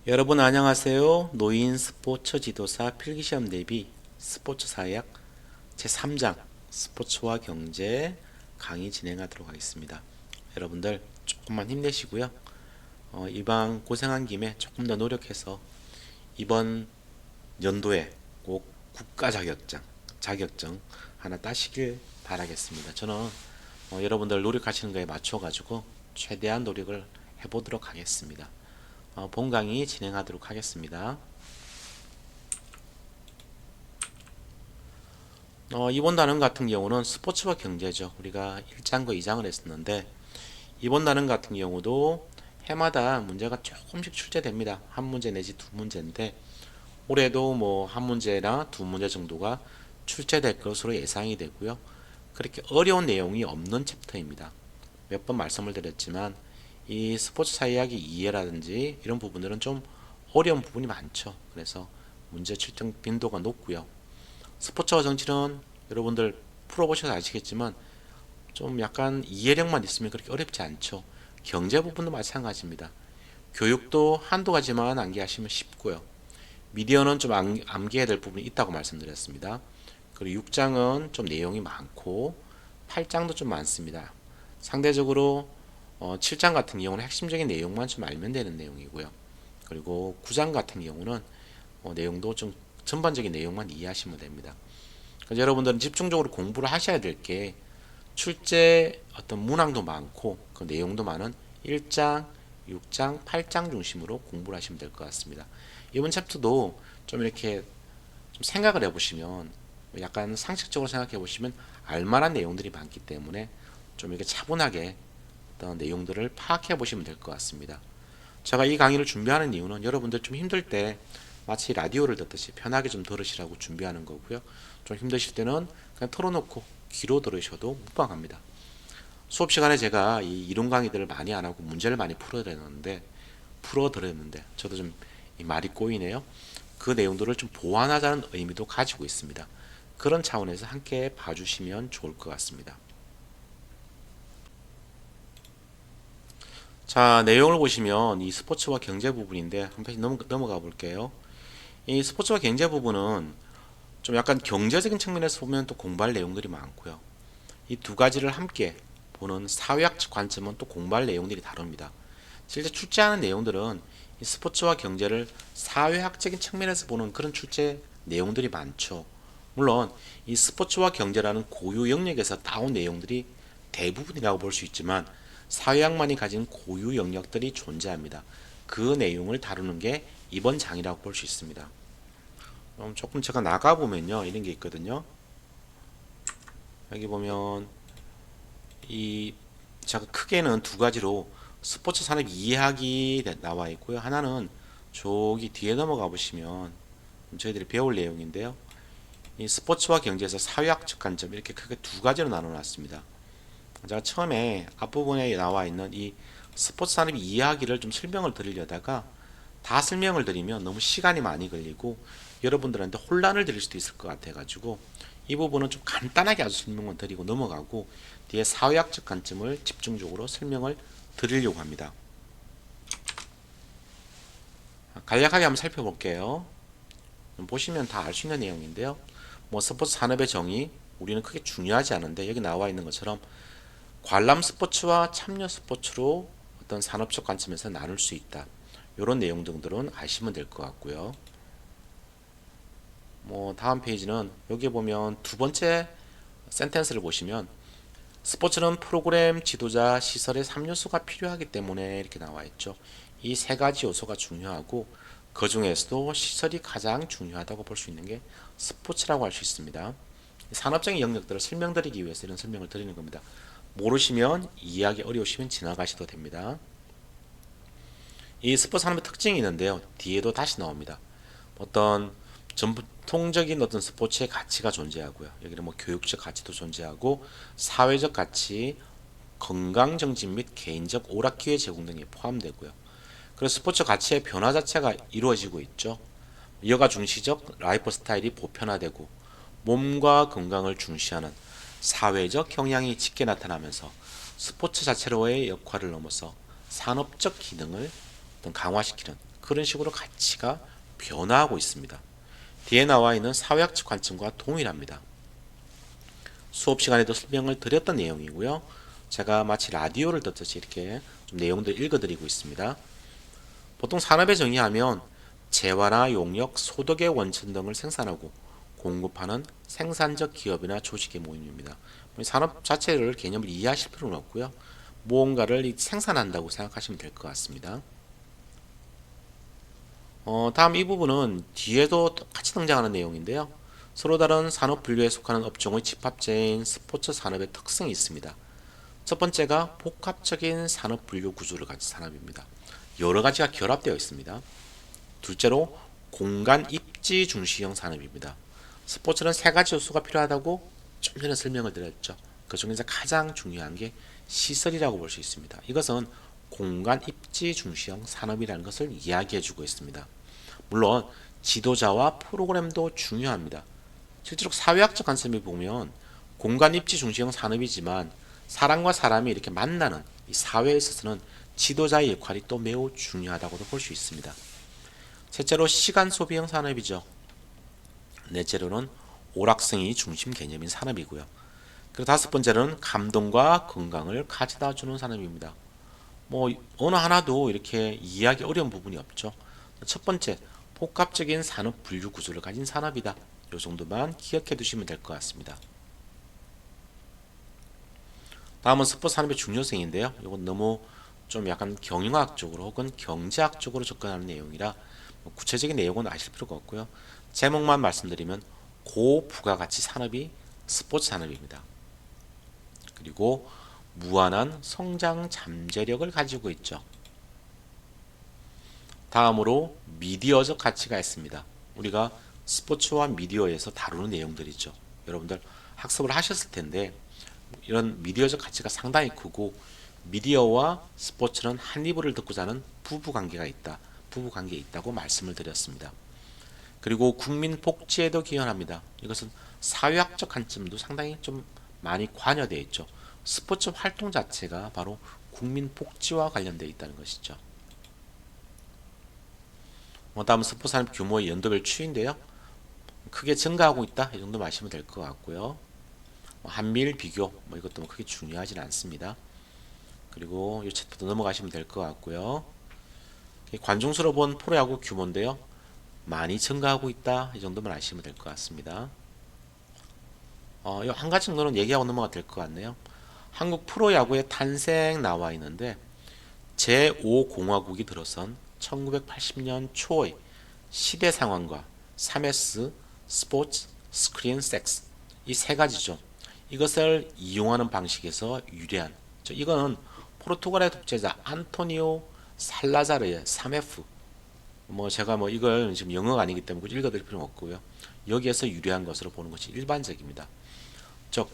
여러분 안녕하세요. 노인 스포츠 지도사 필기시험 대비 스포츠 사회학 제3장 스포츠와 경제 강의 진행하도록 하겠습니다. 여러분들 조금만 힘내시고요. 이번 고생한 김에 조금 더 노력해서 이번 연도에 꼭 국가 자격증 하나 따시길 바라겠습니다. 저는 여러분들 노력하시는 거에 맞춰가지고 최대한 노력을 해보도록 하겠습니다. 본 강의 진행하도록 하겠습니다. 이번 단원 같은 경우는 스포츠와 경제죠. 우리가 1장과 2장을 했었는데 이번 단원 같은 경우도 해마다 문제가 조금씩 출제됩니다. 한 문제 내지 두 문제인데 올해도 뭐 한 문제나 두 문제 정도가 출제될 것으로 예상이 되고요. 그렇게 어려운 내용이 없는 챕터입니다. 몇 번 말씀을 드렸지만 이 스포츠 사이야기 이해라든지 이런 부분들은 좀 어려운 부분이 많죠. 그래서 문제 출제 빈도가 높고요. 스포츠와 정치는 여러분들 풀어보셔서 아시겠지만 좀 약간 이해력만 있으면 그렇게 어렵지 않죠. 경제 부분도 마찬가지입니다. 교육도 한두 가지만 암기하시면 쉽고요. 미디어는 좀 암기해야 될 부분이 있다고 말씀드렸습니다. 그리고 6장은 좀 내용이 많고 8장도 좀 많습니다. 상대적으로 7장 같은 경우는 핵심적인 내용만 좀 알면 되는 내용이고요. 그리고 9장 같은 경우는 내용도 좀 전반적인 내용만 이해하시면 됩니다. 그래서 여러분들은 집중적으로 공부를 하셔야 될 게 출제 어떤 문항도 많고 그 내용도 많은 1장, 6장, 8장 중심으로 공부를 하시면 될 것 같습니다. 이번 챕터도 좀 이렇게 좀 생각을 해보시면 약간 상식적으로 생각해 보시면 알만한 내용들이 많기 때문에 좀 이렇게 차분하게 어떤 내용들을 파악해 보시면 될 것 같습니다. 제가 이 강의를 준비하는 이유는 여러분들 좀 힘들 때 마치 라디오를 듣듯이 편하게 좀 들으시라고 준비하는 거고요. 좀 힘드실 때는 그냥 털어놓고 귀로 들으셔도 무방합니다. 수업 시간에 제가 이 이론 강의들을 많이 안 하고 문제를 많이 풀어드렸는데 저도 좀 이 말이 꼬이네요. 그 내용들을 좀 보완하자는 의미도 가지고 있습니다. 그런 차원에서 함께 봐주시면 좋을 것 같습니다. 자, 내용을 보시면 이 스포츠와 경제 부분인데 한 페이지 넘어가 볼게요. 이 스포츠와 경제 부분은 좀 약간 경제적인 측면에서 보면 또 공부할 내용들이 많고요. 이 두 가지를 함께 보는 사회학적 관점은 또 공부할 내용들이 다릅니다. 실제 출제하는 내용들은 이 스포츠와 경제를 사회학적인 측면에서 보는 그런 출제 내용들이 많죠. 물론 이 스포츠와 경제라는 고유 영역에서 따온 내용들이 대부분이라고 볼 수 있지만 사회학만이 가진 고유 영역들이 존재합니다. 그 내용을 다루는 게 이번 장이라고 볼 수 있습니다. 조금 제가 나가보면요 이런 게 있거든요. 여기 보면 이 제가 크게는 두 가지로 스포츠 산업 이해하기 나와 있고요. 하나는 저기 뒤에 넘어가 보시면 저희들이 배울 내용인데요. 이 스포츠와 경제에서 사회학적 관점 이렇게 크게 두 가지로 나눠 놨습니다. 제가 처음에 앞부분에 나와 있는 이 스포츠 산업 이해하기를 좀 설명을 드리려다가 다 설명을 드리면 너무 시간이 많이 걸리고 여러분들한테 혼란을 드릴 수도 있을 것 같아 가지고 이 부분은 좀 간단하게 아주 설명을 드리고 넘어가고 뒤에 사회학적 관점을 집중적으로 설명을 드리려고 합니다. 간략하게 한번 살펴볼게요. 보시면 다 알 수 있는 내용인데요. 뭐 스포츠 산업의 정의 우리는 크게 중요하지 않은데 여기 나와 있는 것처럼 관람 스포츠와 참여 스포츠로 어떤 산업적 관점에서 나눌 수 있다. 이런 내용 등들은 아시면 될 것 같고요. 뭐 다음 페이지는 여기 보면 두 번째 센텐스를 보시면 스포츠는 프로그램, 지도자, 시설의 3요소가 필요하기 때문에 이렇게 나와 있죠. 이 세 가지 요소가 중요하고 그 중에서도 시설이 가장 중요하다고 볼 수 있는 게 스포츠라고 할 수 있습니다. 산업적인 영역들을 설명드리기 위해서 이런 설명을 드리는 겁니다. 모르시면 이해하기 어려우시면 지나가셔도 됩니다. 이 스포츠 산업의 특징이 있는데요. 뒤에도 다시 나옵니다. 어떤 전통적인 어떤 스포츠의 가치가 존재하고요. 여기는 뭐 교육적 가치도 존재하고 사회적 가치, 건강 정진 및 개인적 오락기회 제공 등이 포함되고요. 그래서 스포츠 가치의 변화 자체가 이루어지고 있죠. 여가 중시적 라이프 스타일이 보편화되고 몸과 건강을 중시하는 사회적 경향이 짙게 나타나면서 스포츠 자체로의 역할을 넘어서 산업적 기능을 강화시키는 그런 식으로 가치가 변화하고 있습니다. 뒤에 나와 있는 사회학적 관점과 동일합니다. 수업 시간에도 설명을 드렸던 내용이고요. 제가 마치 라디오를 듣듯이 이렇게 좀 내용들 읽어드리고 있습니다. 보통 산업에 정의하면 재화나 용역, 소득의 원천 등을 생산하고 공급하는 생산적 기업이나 조직의 모임입니다. 산업 자체를 개념을 이해하실 필요는 없고요. 무언가를 생산한다고 생각하시면 될 것 같습니다. 다음 이 부분은 뒤에도 똑같이 등장하는 내용인데요. 서로 다른 산업 분류에 속하는 업종의 집합체인 스포츠 산업의 특성이 있습니다. 첫 번째가 복합적인 산업 분류 구조를 가진 산업입니다. 여러 가지가 결합되어 있습니다. 둘째로 공간 입지 중시형 산업입니다. 스포츠는 세 가지 요소가 필요하다고 좀 전에 설명을 드렸죠. 그 중에서 가장 중요한 게 시설이라고 볼 수 있습니다. 이것은 공간 입지 중시형 산업이라는 것을 이야기해주고 있습니다. 물론 지도자와 프로그램도 중요합니다. 실제로 사회학적 관점에 보면 공간 입지 중시형 산업이지만 사람과 사람이 이렇게 만나는 이 사회에 있어서는 지도자의 역할이 또 매우 중요하다고도 볼 수 있습니다. 셋째로 시간 소비형 산업이죠. 넷째로는 오락성이 중심 개념인 산업이고요. 그리고 다섯 번째로는 감동과 건강을 가져다 주는 산업입니다. 어느 하나도 이렇게 이해하기 어려운 부분이 없죠. 첫 번째, 복합적인 산업 분류 구조를 가진 산업이다. 이 정도만 기억해 두시면 될 것 같습니다. 다음은 스포츠 산업의 중요성인데요. 이건 너무 좀 약간 경영학적으로 혹은 경제학적으로 접근하는 내용이라 구체적인 내용은 아실 필요가 없고요. 제목만 말씀드리면 고부가가치 산업이 스포츠 산업입니다. 그리고 무한한 성장 잠재력을 가지고 있죠. 다음으로 미디어적 가치가 있습니다. 우리가 스포츠와 미디어에서 다루는 내용들이죠. 여러분들 학습을 하셨을 텐데 이런 미디어적 가치가 상당히 크고 미디어와 스포츠는 한 이불을 덮고 자는 부부관계가 있다. 부부관계에 있다고 말씀을 드렸습니다. 그리고 국민 복지에도 기여합니다. 이것은 사회학적 관점도 상당히 좀 많이 관여되어 있죠. 스포츠 활동 자체가 바로 국민 복지와 관련되어 있다는 것이죠. 다음 스포츠 산업 규모의 연도별 추이인데요. 크게 증가하고 있다. 이 정도 마시면 될 것 같고요. 한미일 비교 이것도 크게 중요하진 않습니다. 그리고 이 챕터도 넘어가시면 될 것 같고요. 관중수로 본 프로야구 규모인데요. 많이 증가하고 있다. 이 정도만 아시면 될 것 같습니다. 한 가지 정도는 얘기하고 넘어가 될 것 같네요. 한국 프로야구의 탄생 나와 있는데 제5공화국이 들어선 1980년 초의 시대 상황과 3S, 스포츠, 스크린, 섹스 이 세 가지죠. 이것을 이용하는 방식에서 유래한 이거는 포르투갈의 독재자 안토니오 살라자르의 3F 제가 이걸 지금 영어가 아니기 때문에 굳이 읽어드릴 필요는 없고요. 여기에서 유래한 것으로 보는 것이 일반적입니다. 즉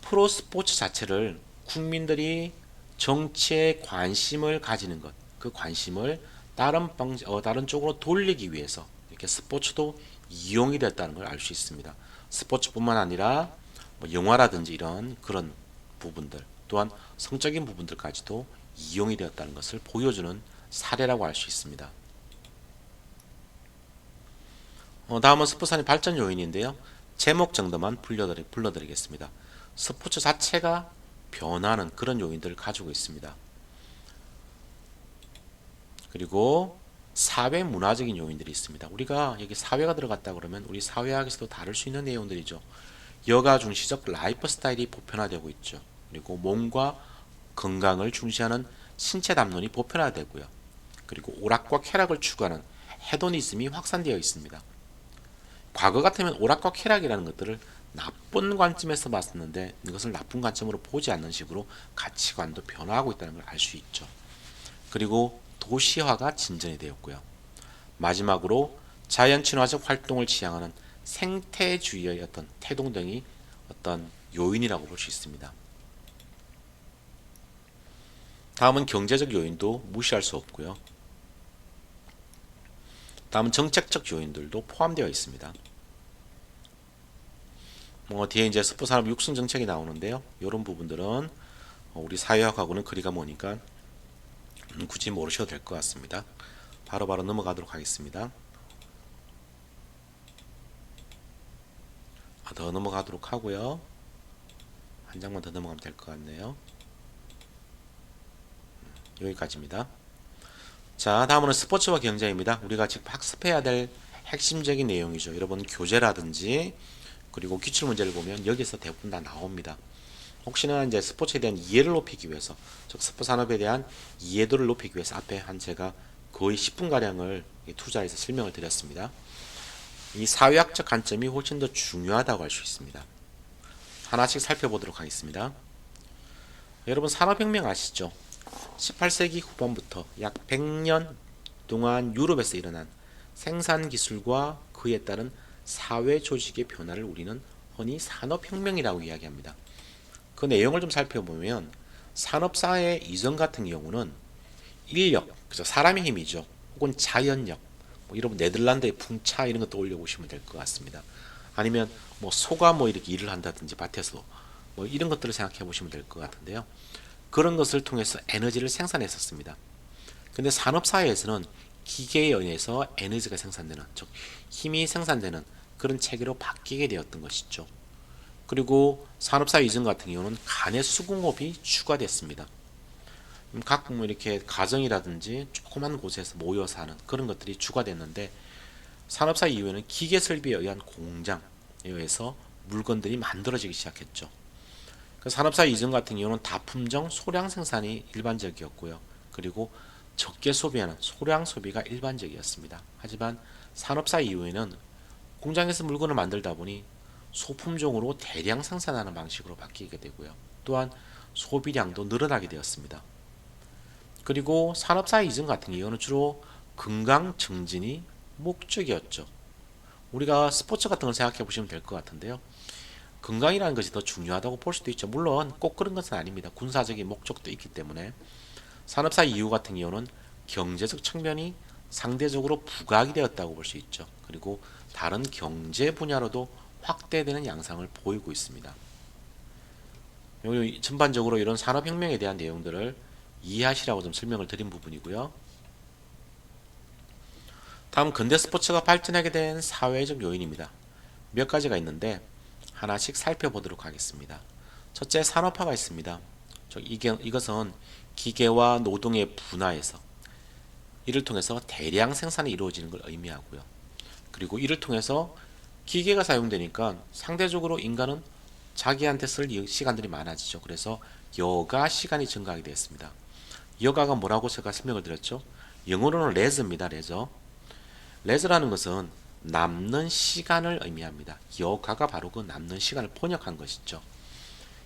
프로 스포츠 자체를 국민들이 정치에 관심을 가지는 것, 그 관심을 다른 쪽으로 돌리기 위해서 이렇게 스포츠도 이용이 됐다는 걸 알 수 있습니다. 스포츠뿐만 아니라 영화라든지 이런 그런 부분들, 또한 성적인 부분들까지도 이용이 되었다는 것을 보여주는 사례라고 할 수 있습니다. 다음은 스포츠산의 발전 요인인데요. 제목 정도만 불러드리겠습니다. 스포츠 자체가 변화하는 그런 요인들을 가지고 있습니다. 그리고 사회 문화적인 요인들이 있습니다. 우리가 여기 사회가 들어갔다 그러면 우리 사회학에서도 다룰 수 있는 내용들이죠. 여가 중시적 라이프 스타일이 보편화되고 있죠. 그리고 몸과 건강을 중시하는 신체 담론이 보편화되고요. 그리고 오락과 쾌락을 추구하는 헤도니즘이 확산되어 있습니다. 과거 같으면 오락과 쾌락이라는 것들을 나쁜 관점에서 봤었는데 이것을 나쁜 관점으로 보지 않는 식으로 가치관도 변화하고 있다는 걸 알 수 있죠. 그리고 도시화가 진전이 되었고요. 마지막으로 자연 친화적 활동을 지향하는 생태주의의 어떤 태동 등이 어떤 요인이라고 볼 수 있습니다. 다음은 경제적 요인도 무시할 수 없고요. 다음은 정책적 요인들도 포함되어 있습니다. 뒤에 이제 스포산업 육성 정책이 나오는데요. 이런 부분들은 우리 사회학하고는 거리가 머니까 굳이 모르셔도 될 것 같습니다. 바로바로 넘어가도록 하겠습니다. 더 넘어가도록 하고요. 한 장만 더 넘어가면 될 것 같네요. 여기까지입니다. 자, 다음은 스포츠와 경제입니다. 우리가 지금 학습해야 될 핵심적인 내용이죠. 여러분 교재라든지 그리고 기출문제를 보면 여기서 대부분 다 나옵니다. 혹시나 이제 스포츠에 대한 이해를 높이기 위해서, 즉 스포츠 산업에 대한 이해도를 높이기 위해서 앞에 한 제가 거의 10분 가량을 투자해서 설명을 드렸습니다. 이 사회학적 관점이 훨씬 더 중요하다고 할 수 있습니다. 하나씩 살펴보도록 하겠습니다. 여러분 산업혁명 아시죠? 18세기 후반부터 약 100년 동안 유럽에서 일어난 생산기술과 그에 따른 사회 조직의 변화를 우리는 흔히 산업혁명이라고 이야기합니다. 그 내용을 좀 살펴보면 산업사회 이전 같은 경우는 인력, 그죠? 사람의 힘이죠. 혹은 자연력, 뭐 이런 네덜란드의 풍차 이런 거 떠올려 보시면 될 것 같습니다. 아니면 뭐 소가 뭐 이렇게 일을 한다든지 밭에서 뭐 이런 것들을 생각해 보시면 될 것 같은데요. 그런 것을 통해서 에너지를 생산했었습니다. 근데 산업사회에서는 기계에 의해서 에너지가 생산되는, 즉 힘이 생산되는 그런 체계로 바뀌게 되었던 것이죠. 그리고 산업사회 이전 같은 경우는 간의 수공업이 추가됐습니다. 각 뭐 이렇게 가정이라든지 조그만 곳에서 모여서 하는 그런 것들이 추가됐는데, 산업사회 이후에는 기계 설비에 의한 공장에 의해서 물건들이 만들어지기 시작했죠. 그 산업사회 이전 같은 경우는 다품종 소량 생산이 일반적이었고요. 그리고 적게 소비하는 소량 소비가 일반적이었습니다. 하지만 산업사회 이후에는 공장에서 물건을 만들다 보니 소품종으로 대량 생산하는 방식으로 바뀌게 되고요. 또한 소비량도 늘어나게 되었습니다. 그리고 산업사회 이전 같은 경우는 주로 건강 증진이 목적이었죠. 우리가 스포츠 같은 걸 생각해 보시면 될 것 같은데요. 건강이라는 것이 더 중요하다고 볼 수도 있죠. 물론 꼭 그런 것은 아닙니다. 군사적인 목적도 있기 때문에. 산업사회 이후 같은 경우는 경제적 측면이 상대적으로 부각이 되었다고 볼 수 있죠. 그리고 다른 경제 분야로도 확대되는 양상을 보이고 있습니다. 전반적으로 이런 산업혁명에 대한 내용들을 이해하시라고 좀 설명을 드린 부분이고요. 다음 근대 스포츠가 발전하게 된 사회적 요인입니다. 몇 가지가 있는데 하나씩 살펴보도록 하겠습니다. 첫째, 산업화가 있습니다. 이것은 기계와 노동의 분화에서 이를 통해서 대량 생산이 이루어지는 걸 의미하고요. 그리고 이를 통해서 기계가 사용되니까 상대적으로 인간은 자기한테 쓸 시간들이 많아지죠. 그래서 여가 시간이 증가하게 되었습니다. 여가가 뭐라고 제가 설명을 드렸죠? 영어로는 레저입니다. 레저. 레저라는 것은 남는 시간을 의미합니다. 여가가 바로 그 남는 시간을 번역한 것이죠.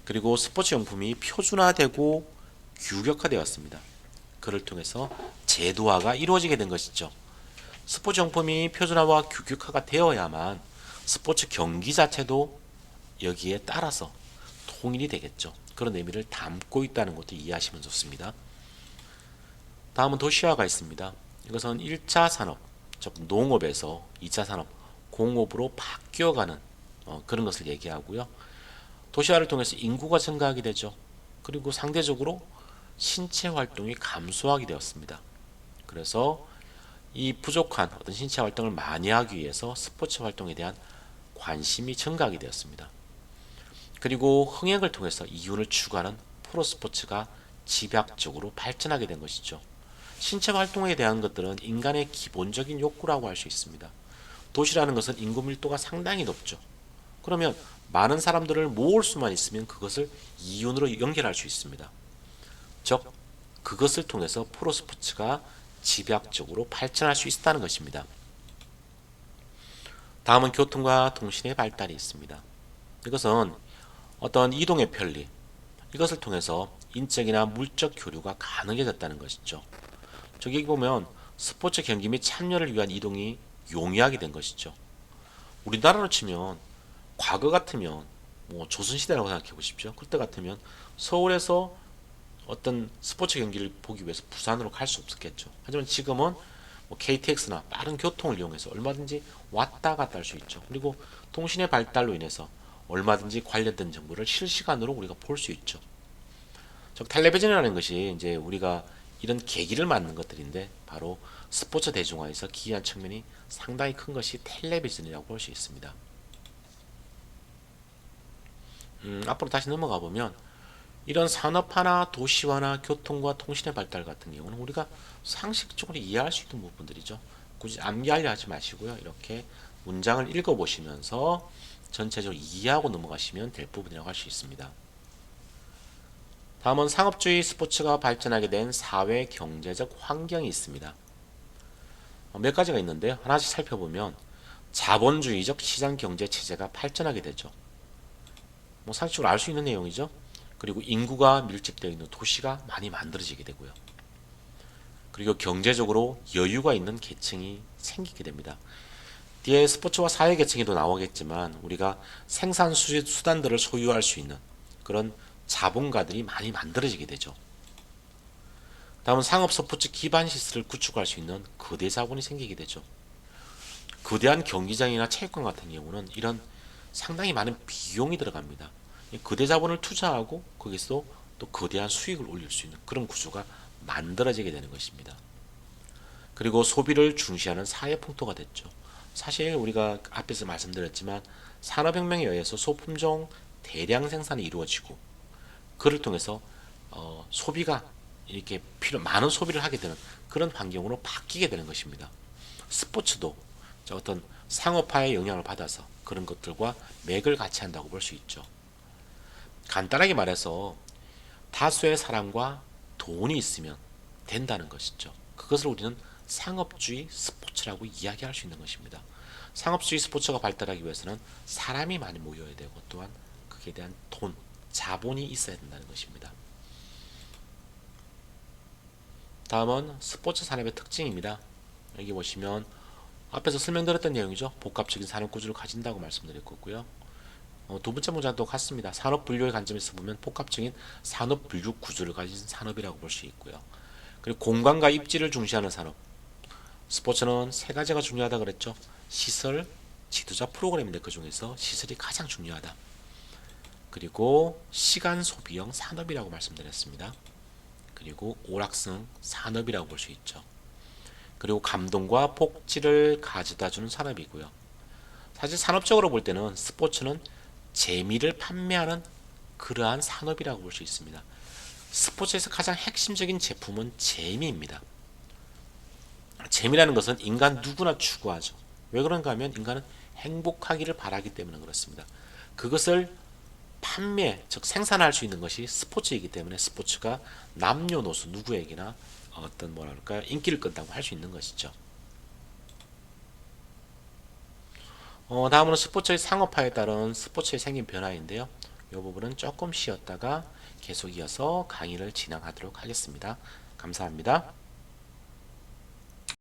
그리고 스포츠 용품이 표준화되고 규격화되었습니다. 그를 통해서 제도화가 이루어지게 된 것이죠. 스포츠 용품이 표준화와 규격화가 되어야만 스포츠 경기 자체도 여기에 따라서 통일이 되겠죠. 그런 의미를 담고 있다는 것도 이해하시면 좋습니다. 다음은 도시화가 있습니다. 이것은 1차 산업, 즉 농업에서 2차 산업, 공업으로 바뀌어가는 그런 것을 얘기하고요. 도시화를 통해서 인구가 증가하게 되죠. 그리고 상대적으로 신체 활동이 감소하게 되었습니다. 그래서 이 부족한 어떤 신체 활동을 많이 하기 위해서 스포츠 활동에 대한 관심이 증가하게 되었습니다. 그리고 흥행을 통해서 이윤을 추구하는 프로스포츠가 집약적으로 발전하게 된 것이죠. 신체 활동에 대한 것들은 인간의 기본적인 욕구라고 할 수 있습니다. 도시라는 것은 인구 밀도가 상당히 높죠. 그러면 많은 사람들을 모을 수만 있으면 그것을 이윤으로 연결할 수 있습니다. 즉 그것을 통해서 프로스포츠가 집약적으로 발전할 수 있다는 것입니다. 다음은 교통과 통신의 발달이 있습니다. 이것은 어떤 이동의 편리, 이것을 통해서 인적이나 물적 교류가 가능해졌다는 것이죠. 저기 보면 스포츠 경기 및 참여를 위한 이동이 용이하게 된 것이죠. 우리나라로 치면 과거 같으면 뭐 조선시대라고 생각해 보십시오. 그때 같으면 서울에서 어떤 스포츠 경기를 보기 위해서 부산으로 갈 수 없었겠죠. 하지만 지금은 뭐 KTX나 빠른 교통을 이용해서 얼마든지 왔다 갔다 할 수 있죠. 그리고 통신의 발달로 인해서 얼마든지 관련된 정보를 실시간으로 우리가 볼 수 있죠. 즉 텔레비전이라는 것이 이제 우리가 이런 계기를 만든 것들인데 바로 스포츠 대중화에서 기여한 측면이 상당히 큰 것이 텔레비전이라고 볼 수 있습니다. 앞으로 다시 넘어가 보면 이런 산업화나 도시화나 교통과 통신의 발달 같은 경우는 우리가 상식적으로 이해할 수 있는 부분들이죠. 굳이 암기하려 하지 마시고요. 이렇게 문장을 읽어보시면서 전체적으로 이해하고 넘어가시면 될 부분이라고 할 수 있습니다. 다음은 상업주의 스포츠가 발전하게 된 사회 경제적 환경이 있습니다. 몇 가지가 있는데요. 하나씩 살펴보면 자본주의적 시장 경제 체제가 발전하게 되죠. 상식적으로 알 수 있는 내용이죠. 그리고 인구가 밀집되어 있는 도시가 많이 만들어지게 되고요. 그리고 경제적으로 여유가 있는 계층이 생기게 됩니다. 뒤에 스포츠와 사회 계층에도 나오겠지만 우리가 생산 수단들을 소유할 수 있는 그런 자본가들이 많이 만들어지게 되죠. 다음은 상업 스포츠 기반 시설을 구축할 수 있는 거대 자본이 생기게 되죠. 거대한 경기장이나 체육관 같은 경우는 이런 상당히 많은 비용이 들어갑니다. 거대 자본을 투자하고 거기서 또 거대한 수익을 올릴 수 있는 그런 구조가 만들어지게 되는 것입니다. 그리고 소비를 중시하는 사회 풍토가 됐죠. 사실 우리가 앞에서 말씀드렸지만 산업혁명에 의해서 소품종 대량 생산이 이루어지고 그를 통해서 소비가 이렇게 많은 소비를 하게 되는 그런 환경으로 바뀌게 되는 것입니다. 스포츠도 어떤 상업화의 영향을 받아서 그런 것들과 맥을 같이 한다고 볼 수 있죠. 간단하게 말해서 다수의 사람과 돈이 있으면 된다는 것이죠. 그것을 우리는 상업주의 스포츠라고 이야기할 수 있는 것입니다. 상업주의 스포츠가 발달하기 위해서는 사람이 많이 모여야 되고 또한 그에 대한 돈, 자본이 있어야 된다는 것입니다. 다음은 스포츠 산업의 특징입니다. 여기 보시면 앞에서 설명드렸던 내용이죠. 복합적인 산업 구조를 가진다고 말씀드렸고요. 두 번째 문장도 같습니다. 산업 분류의 관점에서 보면 복합적인 산업 분류 구조를 가진 산업이라고 볼 수 있고요. 그리고 공간과 입지를 중시하는 산업. 스포츠는 세 가지가 중요하다 그랬죠. 시설, 지도자, 프로그램인데 그 중에서 시설이 가장 중요하다. 그리고 시간 소비형 산업이라고 말씀드렸습니다. 그리고 오락성 산업이라고 볼 수 있죠. 그리고 감동과 복지를 가져다주는 산업이고요. 사실 산업적으로 볼 때는 스포츠는 재미를 판매하는 그러한 산업이라고 볼 수 있습니다. 스포츠에서 가장 핵심적인 제품은 재미입니다. 재미라는 것은 인간 누구나 추구하죠. 왜 그런가 하면 인간은 행복하기를 바라기 때문에 그렇습니다. 그것을 판매, 즉 생산할 수 있는 것이 스포츠이기 때문에 스포츠가 남녀노소 누구에게나 어떤 뭐랄까요 인기를 끈다고 할 수 있는 것이죠. 다음으로 스포츠의 상업화에 따른 스포츠의 생긴 변화인데요. 이 부분은 조금 쉬었다가 계속 이어서 강의를 진행하도록 하겠습니다. 감사합니다.